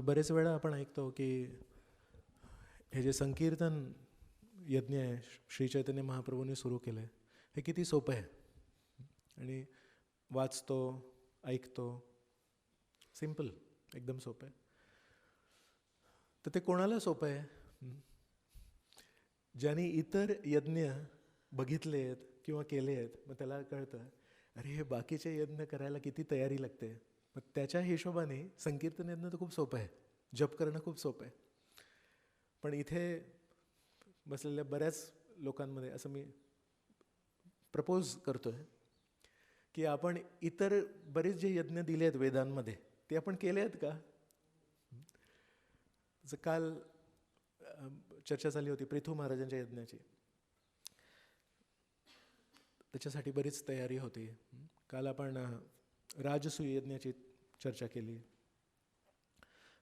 बरेच वेळा आपण ऐकतो की हे जे संकीर्तन यज्ञ आहे श्री चैतन्य महाप्रभूंनी सुरू केलं आहे, हे किती सोपं आहे. आणि वाचतो, ऐकतो, सिम्पल, एकदम सोपं आहे. तर ते कोणाला सोपं आहे? ज्यांनी इतर यज्ञ बघितले आहेत किंवा केले आहेत, मग त्याला कळतं अरे हे बाकीचे यज्ञ करायला किती तयारी लागते. मग त्याच्या हिशोबाने संकीर्तन यज्ञ तर खूप सोपं आहे, जप करणं खूप सोपं आहे. पण इथे बसलेल्या बऱ्याच लोकांमध्ये असं मी प्रपोज करतोय की आपण इतर बरेच जे यज्ञ दिले आहेत वेदांमध्ये ते आपण केले आहेत का? काल चर्चा झाली होती पृथू महाराजांच्या यज्ञाची, त्याच्यासाठी बरीच तयारी होती. काल आपण राजसूय यज्ञाची चर्चा केली.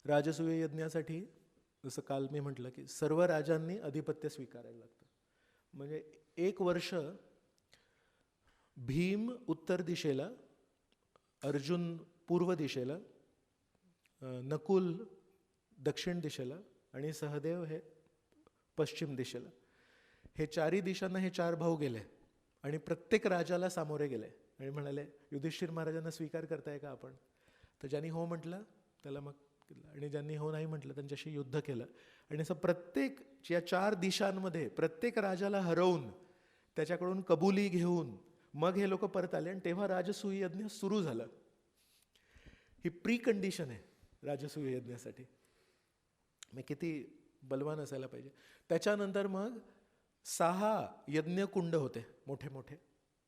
राजसूय यज्ञासाठी जसं काल मी म्हटलं की सर्व राजांनी अधिपत्य स्वीकारायला लागतं. म्हणजे 1 वर्ष भीम उत्तर दिशेला, अर्जुन पूर्व दिशेला, नकुल दक्षिण दिशेला आणि सहदेव हे पश्चिम दिशेला, हे 4ही दिशांना हे 4 भाऊ गेले आणि प्रत्येक राजाला सामोरे गेले आणि म्हणाले युधिष्ठिर महाराजांना स्वीकार करताय का आपण? तर ज्यांनी हो म्हटलं त्याला मग, आणि ज्यांनी हो नाही म्हटलं त्यांच्याशी युद्ध केलं. आणि असं प्रत्येक या 4 दिशांमध्ये प्रत्येक राजाला हरवून त्याच्याकडून कबुली घेऊन मग हे लोक परत आले आणि तेव्हा राजसूय यज्ञ सुरू झालं. ही प्री कंडिशन आहे राजसूय यज्ञासाठी. मग किती बलवान असायला पाहिजे. त्याच्यानंतर मग 6 यज्ञकुंड होते मोठे मोठे,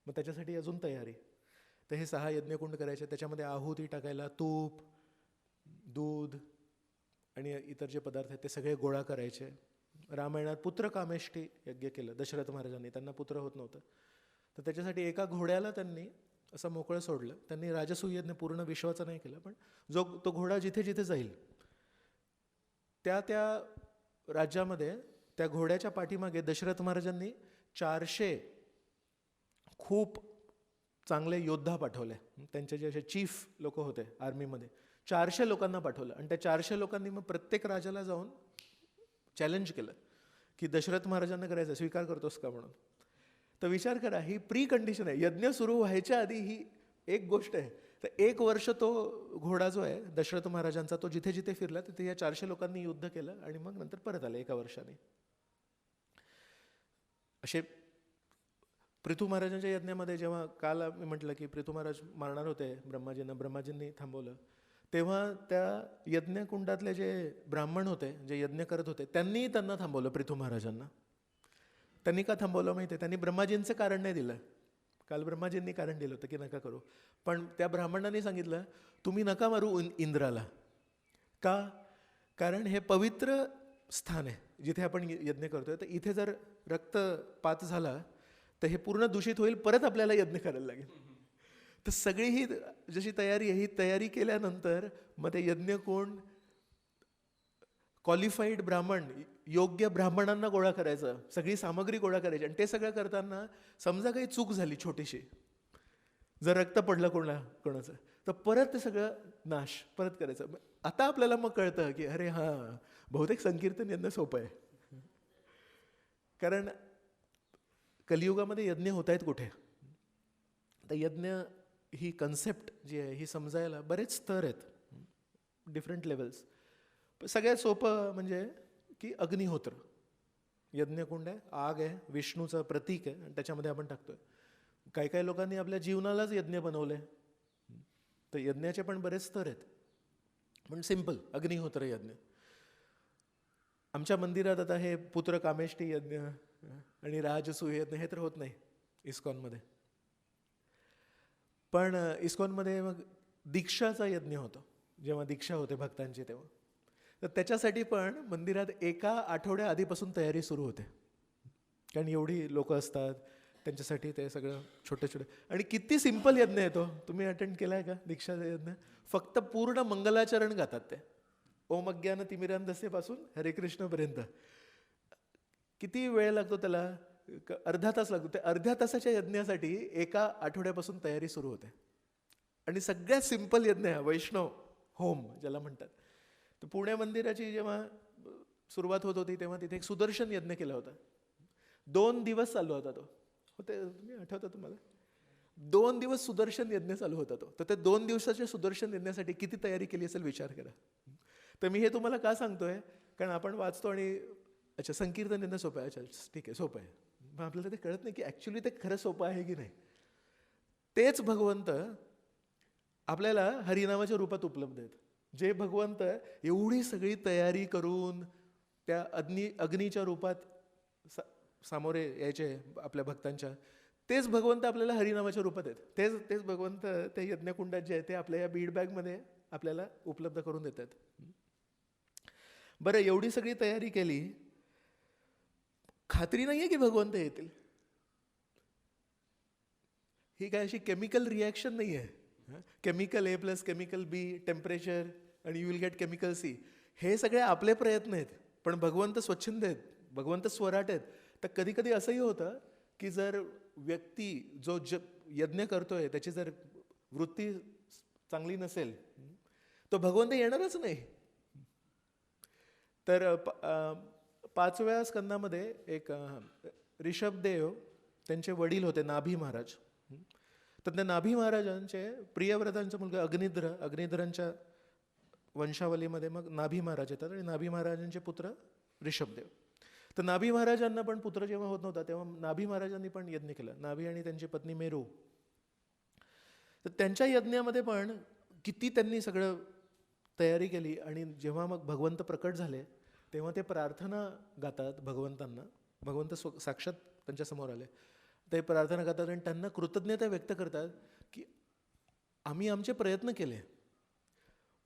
मग त्याच्यासाठी अजून तयारी. तर हे 6 यज्ञकुंड करायचे, त्याच्यामध्ये आहुती टाकायला तूप, दूध आणि इतर जे पदार्थ आहेत ते सगळे गोळा करायचे. रामायणात पुत्रकामेष्टी यज्ञ केलं दशरथ महाराजांनी, त्यांना पुत्र होत नव्हतं. तर त्याच्यासाठी एका घोड्याला त्यांनी असं मोकळं सोडलं. त्यांनी राजसूय यज्ञ पूर्ण विश्वाचा नाही केला, पण तो घोडा जिथे जिथे जाईल त्या त्या राज्यामध्ये त्या घोड्याच्या पाठीमागे दशरथ महाराजांनी 400 खूप चांगले योद्धा पाठवले. त्यांचे जे असे चीफ लोक होते आर्मीमध्ये, 400 लोकांना पाठवलं. आणि त्या 400 लोकांनी मग प्रत्येक राजाला जाऊन चॅलेंज केलं की दशरथ महाराजांना करायचं, स्वीकार करतोस का म्हणून. तर विचार करा, ही प्री कंडिशन आहे. यज्ञ सुरू व्हायच्या आधी ही एक गोष्ट आहे. तर 1 वर्ष तो घोडा जो आहे दशरथ महाराजांचा, तो जिथे जिथे फिरला तिथे या 400 लोकांनी युद्ध केलं आणि मग नंतर परत आले 1 वर्षाने. असे पृथू महाराजांच्या यज्ञामध्ये जेव्हा काल मी म्हटलं की पृथू महाराज मारणार होते ब्रह्माजींनी थांबवलं, तेव्हा त्या यज्ञकुंडातले जे ब्राह्मण होते, जे यज्ञ करत होते, त्यांना थांबवलं पृथू महाराजांना. त्यांनी का थांबवलं माहिती आहे? त्यांनी ब्रह्माजींचं कारण नाही दिलं. काल ब्रह्माजींनी कारण दिलं होतं की नका करू, पण त्या ब्राह्मणांनी सांगितलं तुम्ही नका मारू इंद्राला. का? कारण हे पवित्र स्थान आहे जिथे आपण यज्ञ करतोय. तर इथे जर रक्तपात झाला तर हे पूर्ण दूषित होईल, परत आपल्याला यज्ञ करायला लागेल. तर सगळी ही जशी तयारी आहे, ही तयारी केल्यानंतर मग ते यज्ञ कोण क्वालिफाईड ब्राह्मण, योग्य ब्राह्मणांना गोळा करायचं, सगळी सामग्री गोळा करायची. आणि ते सगळं करताना समजा काही चूक झाली छोटीशी, जर रक्त पडलं कोणाचं, तर परत ते सगळं नाश परत करायचं. आता आपल्याला मग कळतं की अरे हां, बहुतेक संकीर्तन यज्ञ सोपं आहे. कारण कलियुगामध्ये यज्ञ होत आहेत कुठे? तर यज्ञ ही कन्सेप्ट जी आहे ही समजायला बरेच स्तर आहेत, डिफरंट लेवल्स. सगळ्यात सोपं म्हणजे की अग्निहोत्र, यज्ञकुंड आहे, आग आहे, विष्णूचं प्रतीक आहे आणि त्याच्यामध्ये आपण टाकतोय. काही लोकांनी आपल्या जीवनालाच यज्ञ बनवलंय. तर यज्ञाचे पण बरेच स्तर आहेत, पण सिंपल अग्निहोत्र यज्ञ. आमच्या मंदिरात आता हे पुत्रकामेष्टी यज्ञ आणि राजसूय यज्ञ हे तर होत नाही इस्कॉनमध्ये. पण इस्कॉनमध्ये मग दीक्षाचा यज्ञ होतो, जेव्हा दीक्षा होते भक्तांची तेव्हा. तर त्याच्यासाठी पण मंदिरात 1 आठवड्या आधीपासून तयारी सुरू होते, कारण एवढी लोक असतात त्यांच्यासाठी ते सगळं छोटे. आणि किती सिंपल यज्ञ येतो. तुम्ही अटेंड केलाय का दीक्षाचा यज्ञ? फक्त पूर्ण मंगलाचरण गातात ते, ओम अज्ञान तिमिरांधस्य पासून हरे कृष्णपर्यंत. किती वेळ लागतो त्याला? अर्धा तास लागतो. त्या अर्ध्या तासाच्या यज्ञासाठी 1 आठवड्यापासून तयारी सुरू होते. आणि सगळ्यात सिंपल यज्ञ आहे वैष्णव होम ज्याला म्हणतात. तर पुणे मंदिराची जेव्हा सुरुवात होत होती तेव्हा तिथे एक सुदर्शन यज्ञ केला होता. 2 दिवस चालू होता तो. होते तुम्ही आठवतं तुम्हाला? 2 दिवस सुदर्शन यज्ञ चालू होता तो. तर ते 2 दिवसाच्या सुदर्शन यज्ञासाठी किती तयारी केली असेल विचार करा. तर मी हे तुम्हाला का सांगतोय, कारण आपण वाचतो आणि अच्छा संकीर्तन यज्ञ सोपं आहे, अच्छा ठीक आहे सोपं आहे, मग आपल्याला ते कळत नाही की ॲक्च्युली ते खरं सोपं आहे की नाही. तेच भगवंत आपल्याला हरिनामाच्या रूपात उपलब्ध आहेत. जे भगवंत एवढी सगळी तयारी करून त्या अग्नीच्या रूपात सामोरे यायचे आपल्या भक्तांच्या, तेच भगवंत आपल्याला हरिनामाच्या रूपात आहेत. तेच भगवंत ते यज्ञकुंडात जे आहे ते आपल्या या बीड बॅगमध्ये आपल्याला उपलब्ध करून देतात. बरं, एवढी सगळी तयारी केली, खात्री नाहीये की भगवंत येतील. ही काय अशी केमिकल रिॲक्शन नाही आहे. Chemical A plus chemical B, temperature आणि you will get chemical C. हे सगळे आपले प्रयत्न आहेत, पण भगवंत स्वच्छंद आहेत, भगवंत स्वराट आहेत. तर कधी कधी असंही होतं की जर व्यक्ती जो यज्ञ करतोय त्याची जर वृत्ती चांगली नसेल तो भगवंत येणारच नाही. तर 5व्या स्कंदामध्ये एक ऋषभदेव त्यांचे वडील होते नाभी महाराज. तर त्या नाभी महाराजांचे प्रियव्रतांचा मुलगा अग्निध्रांच्या वंशावलीमध्ये मग नाभी महाराज येतात आणि नाभी महाराजांचे पुत्र ऋषभदेव. तर नाभी महाराजांना पण पुत्र जेव्हा होत नव्हता तेव्हा नाभी महाराजांनी पण यज्ञ केला, नाभी आणि त्यांची पत्नी मेरू. तर त्यांच्या यज्ञामध्ये पण किती त्यांनी सगळं तयारी केली आणि जेव्हा मग भगवंत प्रकट झाले तेव्हा ते प्रार्थना गातात भगवंतांना. भगवंत साक्षात त्यांच्या समोर आले, ते प्रार्थना करतात आणि त्यांना कृतज्ञता व्यक्त करतात की आम्ही आमचे प्रयत्न केले,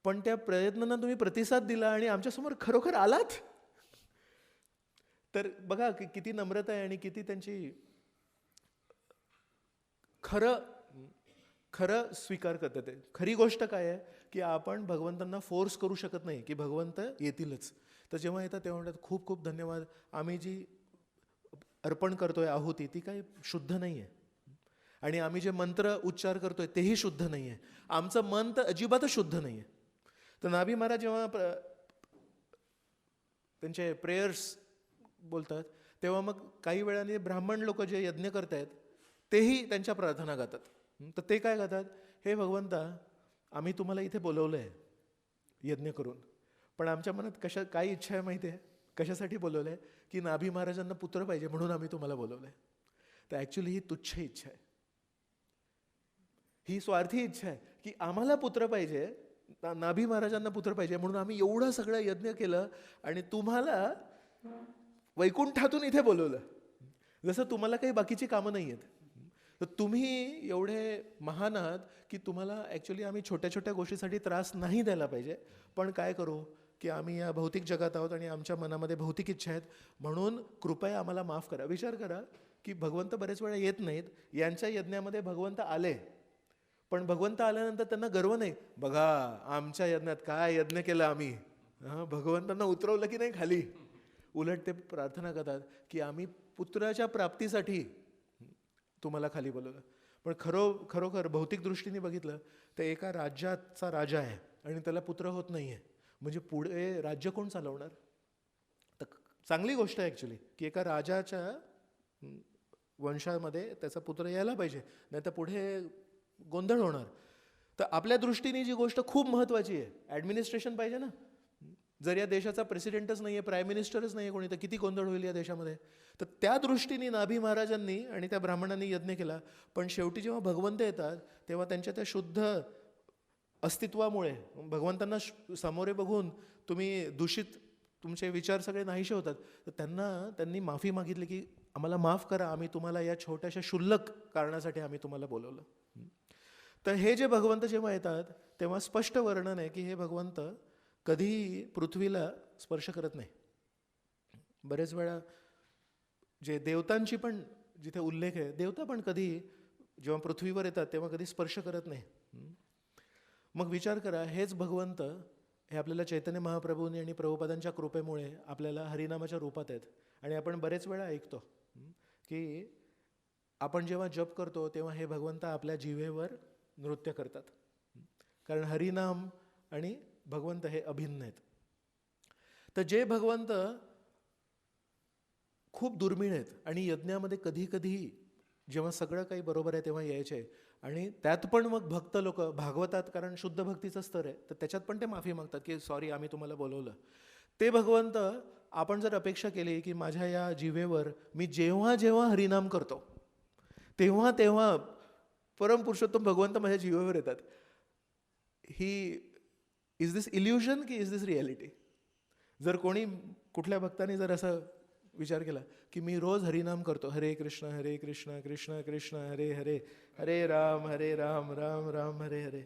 पण त्या प्रयत्नांना तुम्ही प्रतिसाद दिला आणि आमच्यासमोर खरोखर आलात. तर बघा किती नम्रता आहे आणि किती त्यांची खरं स्वीकार करतात. ते खरी गोष्ट काय आहे की आपण भगवंतांना फोर्स करू शकत नाही की भगवंत येतीलच. तर जेव्हा येतात तेव्हा म्हणतात खूप खूप धन्यवाद, आम्ही जी अर्पण करतोय आहुती ती काही शुद्ध नाही आहे आणि आम्ही जे मंत्र उच्चार करतोय तेही शुद्ध नाही आहे, आमचं मन तर अजिबातच शुद्ध नाही आहे. तर नाभी महाराज जेव्हा त्यांचे प्रेयर्स बोलतात तेव्हा मग काही वेळाने ब्राह्मण लोक जे यज्ञ करतायत तेही त्यांच्या प्रार्थना गातात. तर ते काय गातात, हे भगवंता आम्ही तुम्हाला इथे बोलवलं आहे यज्ञ करून, पण आमच्या मनात काय इच्छा आहे माहिती आहे, कशासाठी बोलवलं आहे की नाभी महाराजांना पुत्र पाहिजे म्हणून आम्ही तुम्हाला बोलवलं आहे. तर ॲक्च्युली ही तुच्छ इच्छा आहे, ही स्वार्थी इच्छा आहे की आम्हाला पुत्र पाहिजे, नाभी महाराजांना पुत्र पाहिजे म्हणून आम्ही एवढं सगळं यज्ञ केलं आणि तुम्हाला वैकुंठातून इथे बोलवलं, जसं तुम्हाला काही बाकीची कामं नाही आहेत. तर तुम्ही एवढे महान आहात की तुम्हाला ॲक्च्युली आम्ही छोट्या छोट्या गोष्टीसाठी त्रास नाही द्यायला पाहिजे, पण काय करू की आम्ही या भौतिक जगात आहोत आणि आमच्या मनामध्ये भौतिक इच्छा आहेत, म्हणून कृपया आम्हाला माफ करा. विचार करा की भगवंत बरेच वेळा येत नाहीत, यांच्या यज्ञामध्ये भगवंत आले, पण भगवंत आल्यानंतर त्यांना गर्व नाही, बघा आमच्या यज्ञात काय यज्ञ केलं आम्ही, भगवंतांना उतरवलं की नाही खाली. उलट ते प्रार्थना करतात की आम्ही पुत्राच्या प्राप्तीसाठी तुम्हाला खाली बोलवलं. पण खरोखर भौतिक दृष्टीने बघितलं तर एका राज्याचा राजा आहे आणि त्याला पुत्र होत नाही आहे, म्हणजे पुढे राज्य कोण चालवणार. तर चांगली गोष्ट आहे ॲक्च्युली की एका राजाच्या वंशामध्ये त्याचा पुत्र यायला पाहिजे, नाही तर पुढे गोंधळ होणार. तर आपल्या दृष्टीने जी गोष्ट खूप महत्त्वाची आहे, ॲडमिनिस्ट्रेशन पाहिजे ना. जर या देशाचा प्रेसिडेंटच नाही आहे, प्राईम मिनिस्टरच नाही आहे कोणी, तर किती गोंधळ होईल या देशामध्ये. तर त्या दृष्टीने नाभी महाराजांनी आणि त्या ब्राह्मणांनी यज्ञ केला, पण शेवटी जेव्हा भगवंत येतात तेव्हा त्यांच्या त्या शुद्ध अस्तित्वामुळे भगवंतांना सामोरे बघून तुम्ही दूषित तुमचे विचार सगळे नाहीसे होतात. तर त्यांनी माफी मागितली की आम्हाला माफ करा, आम्ही तुम्हाला या छोट्याशा क्षुल्लक कारणासाठी आम्ही तुम्हाला बोलवलं. तर हे जे भगवंत जेव्हा येतात तेव्हा स्पष्ट वर्णन आहे की हे भगवंत कधीही पृथ्वीला स्पर्श करत नाही. बरेच वेळा जे देवतांची पण जिथे उल्लेख आहे, देवता पण कधी जेव्हा पृथ्वीवर येतात तेव्हा कधी स्पर्श करत नाही. मग विचार करा, हेच भगवंत हे आपल्याला चैतन्य महाप्रभूंनी आणि प्रभुपादांच्या कृपेमुळे आपल्याला हरिनामाच्या रूपात आहेत. आणि आपण बरेच वेळा ऐकतो की आपण जेव्हा जप करतो तेव्हा हे भगवंत आपल्या जिव्हेवर नृत्य करतात, कारण हरिनाम आणि भगवंत हे अभिन्न आहेत. तर जे भगवंत खूप दुर्मिळ आहेत आणि यज्ञामध्ये कधी कधी जेव्हा सगळं काही बरोबर आहे तेव्हा यायचे आणि त्यात पण मग भक्त लोक भागवतात, कारण शुद्ध भक्तीचं स्तर आहे, तर त्याच्यात पण ते माफी मागतात की सॉरी आम्ही तुम्हाला बोलवलं. ते भगवंत आपण जर अपेक्षा केली की माझ्या या जिभेवर मी जेव्हा जेव्हा हरिनाम करतो तेव्हा तेव्हा परमपुरुषोत्तम भगवंत माझ्या जीवेवर येतात, ही इज दिस इल्युजन की इज दिस रियालिटी? जर कोणी कुठल्या भक्ताने जर असं विचार केला की मी रोज हरिनाम करतो, हरे कृष्ण कृष्ण कृष्ण हरे हरे, हरे राम राम राम हरे हरे,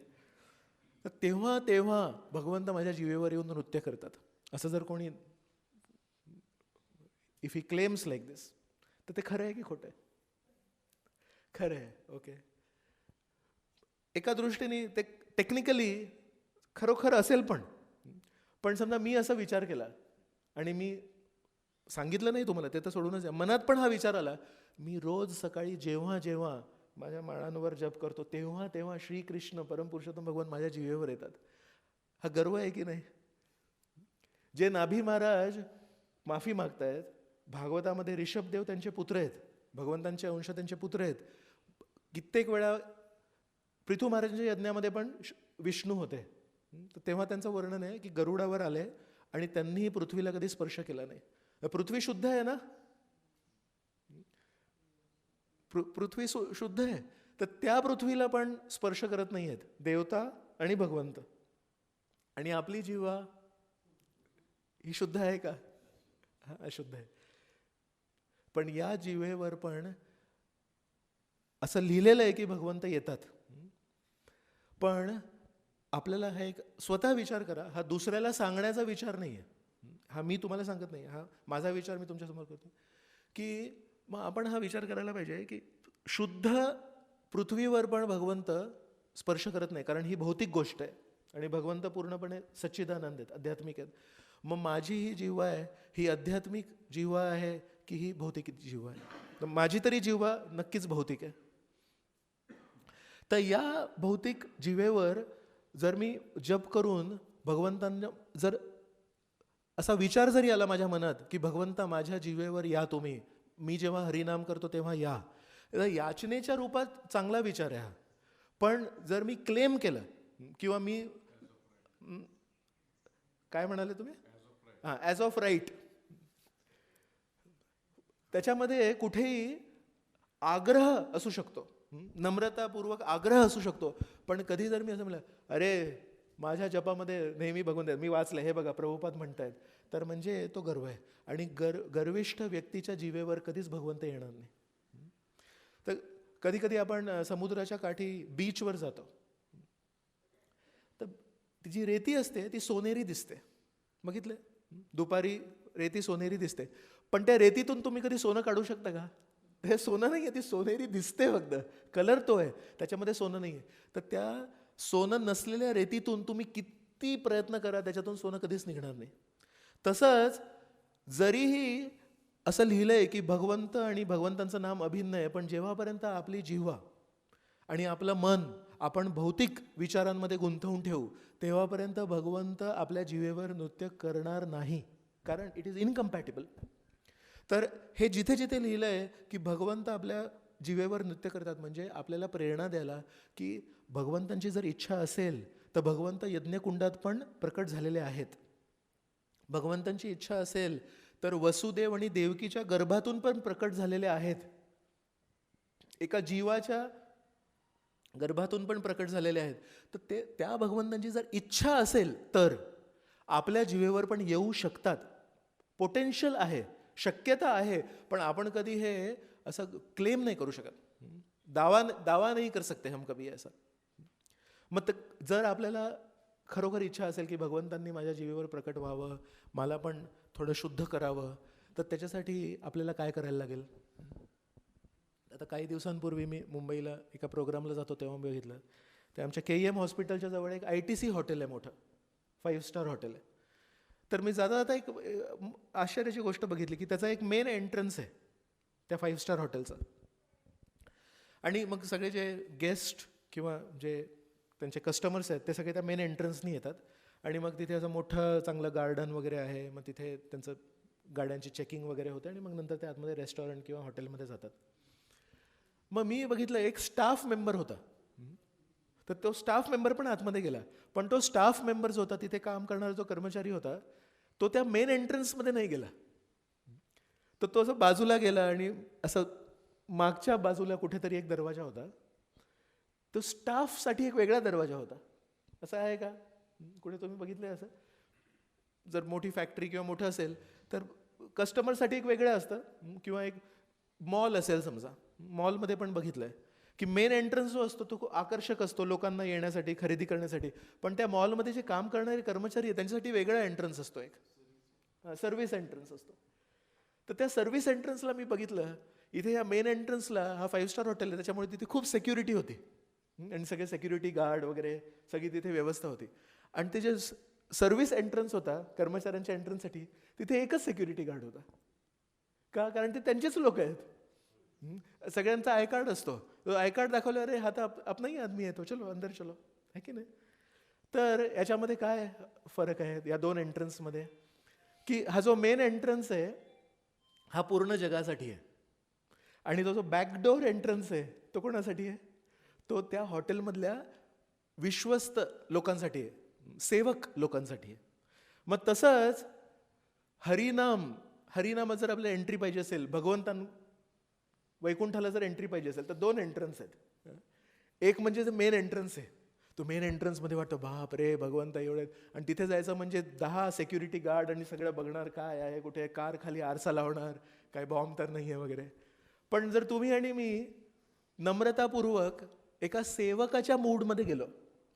तर तेव्हा तेव्हा भगवंत माझ्या जीवेवर येऊन नृत्य करतात, असं जर कोणी इफ ही क्लेम्स लाईक दिस, तर ते खरं आहे की खोटं आहे? खरं आहे. ओके, एका दृष्टीने ते टेक्निकली खरोखर असेल, पण समजा मी असा विचार केला आणि मी सांगितलं नाही तुम्हाला, ते तर सोडूनच आहे, मनात पण हा विचार आला, मी रोज सकाळी जेव्हा जेव्हा माझ्या माळांवर जप करतो तेव्हा तेव्हा श्रीकृष्ण परमपुरुषोत्तम भगवान माझ्या जीवेवर येतात, हा गर्व आहे की नाही? जे नाभी महाराज माफी मागतायत, भागवतामध्ये ऋषभदेव त्यांचे पुत्र आहेत, भगवंतांचे अंश त्यांचे पुत्र आहेत, कित्येक वेळा पृथू महाराजांच्या यज्ञामध्ये पण विष्णू होते, तर तेव्हा त्यांचं वर्णन आहे की गरुडावर आले आणि त्यांनीही पृथ्वीला कधी स्पर्श केला नाही. पृथ्वी शुद्ध आहे ना, पृथ्वी शुद्ध आहे, तर त्या पृथ्वीला पण स्पर्श करत नाही आहेत देवता आणि भगवंत. आणि आपली जीवा ही शुद्ध आहे का? हा, अशुद्ध आहे. पण या जीवेवर पण असं लिहिलेलं आहे की भगवंत येतात. पण आपल्याला हा एक स्वतः विचार करा, हा दुसऱ्याला सांगण्याचा विचार नाही आहे, हा मी तुम्हाला सांगत नाही, हा माझा विचार मी तुमच्यासमोर करतो की मग आपण हा विचार करायला पाहिजे की शुद्ध पृथ्वीवर पण भगवंत स्पर्श करत नाही, कारण ही भौतिक गोष्ट आहे आणि भगवंत पूर्णपणे सच्चिदानंद आहेत, आध्यात्मिक आहेत. मग माझी ही जीवा आहे, ही आध्यात्मिक जीवा आहे की ही भौतिक जीवा आहे? तर माझी तरी जीवा नक्कीच भौतिक आहे. तर या भौतिक जीवेवर जर मी जप करून भगवंतांना जर असा विचार जरी आला माझ्या मनात की भगवंता माझ्या जीवेवर या तुम्ही, मी जेव्हा हरिनाम करतो तेव्हा या, याचनेच्या रूपात चांगला विचार आहे हा. पण जर मी क्लेम केलं किंवा मी काय म्हणाले तुम्ही, हां, ॲज ऑफ राईट, त्याच्यामध्ये कुठेही आग्रह असू शकतो, नम्रतापूर्वक आग्रह असू शकतो, पण कधी जर मी असं म्हणलं अरे माझ्या जपामध्ये नेहमी भगवंत मी वाचलं हे बघा प्रभुपाद म्हणतायत, तर म्हणजे तो गर्व आहे आणि गर्विष्ठ व्यक्तीच्या जीवेवर कधीच भगवंत येणार नाही. तर कधी कधी आपण समुद्राच्या काठी बीचवर जातो, तर ती जी रेती असते ती सोनेरी दिसते, बघितलं दुपारी रेती सोनेरी दिसते, पण त्या रेतीतून तुम्ही कधी सोनं काढू शकता का? हे सोनं नाही आहे, ती सोनेरी दिसते फक्त, कलर तो आहे, त्याच्यामध्ये सोनं नाही आहे. तर त्या सोनं नसलेल्या रेतीतून तुम्ही किती प्रयत्न करा त्याच्यातून सोनं कधीच निघणार नाही. तसंच जरीही असं लिहिलंय की भगवंत आणि भगवंतांचं नाम अभिन्न आहे, पण जेव्हापर्यंत आपली जिव्हा आणि आपलं मन आपण भौतिक विचारांमध्ये गुंतवून ठेवू तेव्हापर्यंत भगवंत आपल्या जिवेवर नृत्य करणार नाही, कारण इट इज इनकम्पॅटिबल. तर हे जिथे जिथे लिहिलं आहे की भगवंत आपल्या जिवेवर नृत्य करतात, म्हणजे आपल्याला प्रेरणा द्यायला की भगवंतांची जर इच्छा असेल तर भगवंत यज्ञकुंडात पण प्रकट झालेले आहेत. भगवंतांची इच्छा असेल तर वसुदेव आणि देवकीच्या गर्भातून पण प्रकट झालेले आहेत, एका जीवाच्या गर्भातून पण प्रकट झालेले आहेत. तर त्या भगवंतांची जर इच्छा असेल तर आपल्या जीवेवर पण येऊ शकतात. पोटेन्शियल आहे, शक्यता आहे, पण आपण कधी हे असं क्लेम नाही करू शकत, दावा नाही कर सकते हम कभी ऐसा. मग जर आपल्याला खरोखर इच्छा असेल की भगवंतांनी माझ्या जीवेवर प्रकट व्हावं, मला पण थोडं शुद्ध करावं, तर त्याच्यासाठी आपल्याला काय करायला लागेल? आता काही दिवसांपूर्वी मी मुंबईला एका प्रोग्रामला जातो तेव्हा बघितलं, ते आमच्या KEM हॉस्पिटलच्या जवळ एक ITC हॉटेल आहे, मोठं 5 स्टार हॉटेल आहे. तर मी जाता जाता एक आश्चर्याची गोष्ट बघितली की त्याचा एक मेन एंट्रन्स आहे त्या 5 स्टार हॉटेलचा, आणि मग सगळे जे गेस्ट किंवा जे त्यांचे कस्टमर्स आहेत ते सगळे त्या मेन एंट्रन्सनी येतात आणि मग तिथे असं मोठं चांगलं गार्डन वगैरे आहे. मग तिथे त्यांचं गाड्यांची चेकिंग वगैरे होते आणि मग नंतर ते आतमध्ये रेस्टॉरंट किंवा हॉटेलमध्ये जातात. मग मी बघितलं एक स्टाफ मेंबर होता. तर तो स्टाफ मेंबर पण आतमध्ये गेला. पण तो स्टाफ मेंबर जो होता, तिथे काम करणारा जो कर्मचारी होता, तो त्या मेन एंट्रन्समध्ये नाही गेला. तर तो असं बाजूला गेला आणि असं मागच्या बाजूला कुठेतरी एक दरवाजा होता. तो स्टाफसाठी एक वेगळा दरवाजा होता. असं आहे का कुठे तुम्ही बघितलंय असं? जर मोठी फॅक्टरी किंवा मोठं असेल तर कस्टमरसाठी एक वेगळं असतं. किंवा एक मॉल असेल समजा, मॉलमध्ये पण बघितलंय की मेन एंट्रन्स जो असतो तो खूप आकर्षक असतो लोकांना येण्यासाठी, खरेदी करण्यासाठी. पण त्या मॉलमध्ये जे काम करणारे कर्मचारी आहेत त्यांच्यासाठी वेगळा एंट्रन्स असतो, एक सर्व्हिस एंट्रन्स असतो. तर त्या सर्व्हिस एंट्रन्सला मी बघितलं, इथे या मेन एंट्रन्सला हा 5 स्टार हॉटेल आहे त्याच्यामुळे तिथे खूप सिक्युरिटी होती आणि सगळे सिक्युरिटी गार्ड वगैरे सगळी तिथे व्यवस्था होती. आणि ते जे सर्व्हिस एंट्रन्स होता कर्मचाऱ्यांच्या एंट्रन्ससाठी, तिथे एकच सिक्युरिटी गार्ड होता. का? कारण ते त्यांचेच लोक आहेत. सगळ्यांचा आय कार्ड असतो. तो आय कार्ड दाखवलं, अरे हा तर अपना ही आदमी आहे, तो चलो अंदर चलो, है की नाही? तर याच्यामध्ये काय फरक आहे या दोन एंट्रन्समध्ये? की हा जो मेन एंट्रन्स आहे हा पूर्ण जगासाठी आहे आणि तो जो बॅकडोर एंट्रन्स आहे तो कोणासाठी आहे? तो त्या हॉटेलमधल्या विश्वस्त लोकांसाठी आहे, सेवक लोकांसाठी आहे. मग तसंच हरिनामात जर आपल्याला एंट्री पाहिजे असेल, वैकुंठाला जर एंट्री पाहिजे असेल तर 2 एंट्रन्स आहेत. एक म्हणजे जे मेन एंट्रन्स आहे, तो मेन एंट्रन्समध्ये वाटतं बाप रे भगवंत एवढे, आणि तिथे जायचं म्हणजे 10 सिक्युरिटी गार्ड आणि सगळं बघणार काय आहे, कुठे कार खाली आरसा लावणार, काय बॉम्ब तर नाही आहे वगैरे. पण जर तुम्ही आणि मी नम्रतापूर्वक एका सेवकाच्या मूडमध्ये गेलो,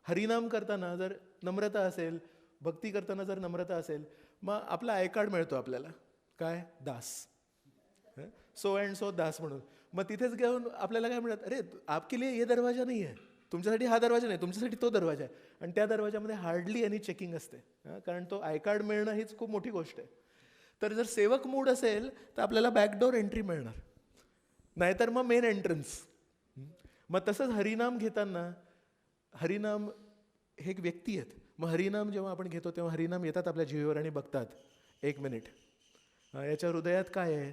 हरिनाम करताना जर नम्रता असेल, भक्ती करताना जर नम्रता असेल, मग आपला आय कार्ड मिळतो आपल्याला. काय? Das, so and so Das म्हणून. मग तिथेच घेऊन आपल्याला काय म्हणतात, अरे आपके लिए ये दरवाजा नाही आहे, तुमच्यासाठी हा दरवाजा नाही, तुमच्यासाठी तो दरवाजा आहे. आणि त्या दरवाजामध्ये हार्डली एनी चेकिंग असते, कारण तो आय कार्ड मिळणं हीच खूप मोठी गोष्ट आहे. तर जर सेवक मूड असेल तर आपल्याला बॅकडोर एंट्री मिळणार, नाहीतर मग मेन एंट्रन्स. मग तसंच हरिनाम घेताना, हरिनाम हे एक व्यक्ती आहेत. मग हरिनाम जेव्हा आपण घेतो तेव्हा हरिनाम येतात आपल्या जिभेवर आणि बघतात, 1 मिनिट याच्या हृदयात काय आहे.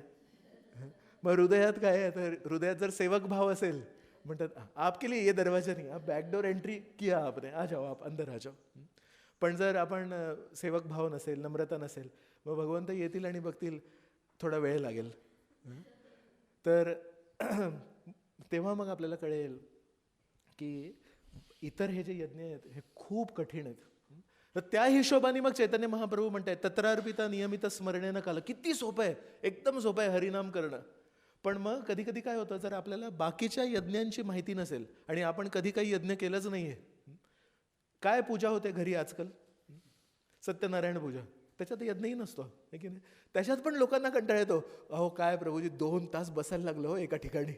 मग हृदयात काय आहे? तर हृदयात जर सेवक भाव असेल, म्हणतात आपके लिए ये दरवाजा नहीं, आप बॅकडोर एंट्री किया आपने, आ जाओ आप अंदर आ जाओ. पण जर आपण सेवक भाव नसेल, नम्रता नसेल, मग भगवंत येतील आणि बघतील थोडा वेळ लागेल. तर तेव्हा मग आपल्याला कळेल की इतर हे जे यज्ञ आहेत हे खूप कठीण आहेत. तर त्या हिशोबाने मग चैतन्य महाप्रभू म्हणतात तत्रार्पिता नियमित स्मरणेनं काल. किती सोपं आहे, एकदम सोपं आहे हरिनाम करणं. पण मग कधी कधी काय होतं, जर आपल्याला बाकीच्या यज्ञांची माहिती नसेल आणि आपण कधी काही यज्ञ केलंच नाहीये. काय पूजा होते घरी आजकाल? सत्यनारायण पूजा, त्याच्यात यज्ञही नसतो, है की नाही? त्याच्यात पण लोकांना कंटाळा येतो. अहो काय प्रभूजी 2 तास बसायला लागलो हो एका ठिकाणी.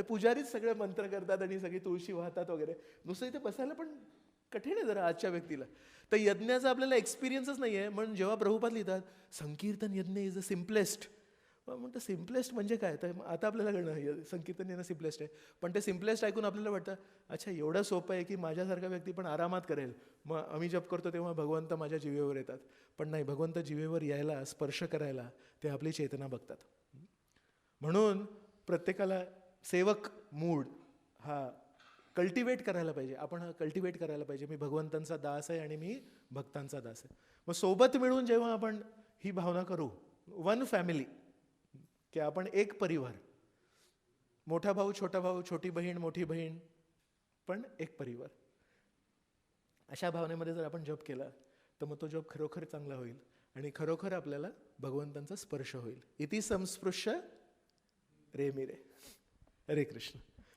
पुजारीच सगळे मंत्र करतात आणि सगळी तुळशी वाहतात वगैरे, नुसतं इथे बसायला पण कठीण आहे जरा आजच्या व्यक्तीला. तर यज्ञाचा आपल्याला एक्सपिरियन्सच नाही आहे. म्हणून जेव्हा प्रभुपाद लिहितात संकीर्तन यज्ञ इज द सिम्पलेस्ट, म्हणतं सिम्पलेस्ट म्हणजे काय? तर आता आपल्याला कळलं संकीर्तन यज्ञ सिम्पलेस्ट आहे. पण ते सिम्पलेस्ट ऐकून आपल्याला वाटतं अच्छा एवढं सोपं आहे की माझ्यासारखा व्यक्ती पण आरामात करेल. मग आम्ही जप करतो तेव्हा भगवंत माझ्या जिवेवर येतात. पण नाही, भगवंत जिवेवर यायला, स्पर्श करायला ते आपली चेतना बघतात. म्हणून प्रत्येकाला सेवक मूड हा कल्टिवेट करायला पाहिजे. आपण हा कल्टिवेट करायला पाहिजे. मी भगवंतांचा दास आहे आणि मी भक्तांचा दास आहे. मग सोबत मिळून जेव्हा आपण ही भावना करू, वन फॅमिली, की आपण एक परिवार, मोठा भाऊ, छोटा भाऊ, छोटी बहीण, मोठी बहीण, पण एक परिवार, अशा भावनेमध्ये जर आपण जप केला तर मग तो जप खरोखर चांगला होईल आणि खरोखर आपल्याला भगवंतांचा स्पर्श होईल. इति संस्पृश्य रे मिरे. हरे कृष्ण.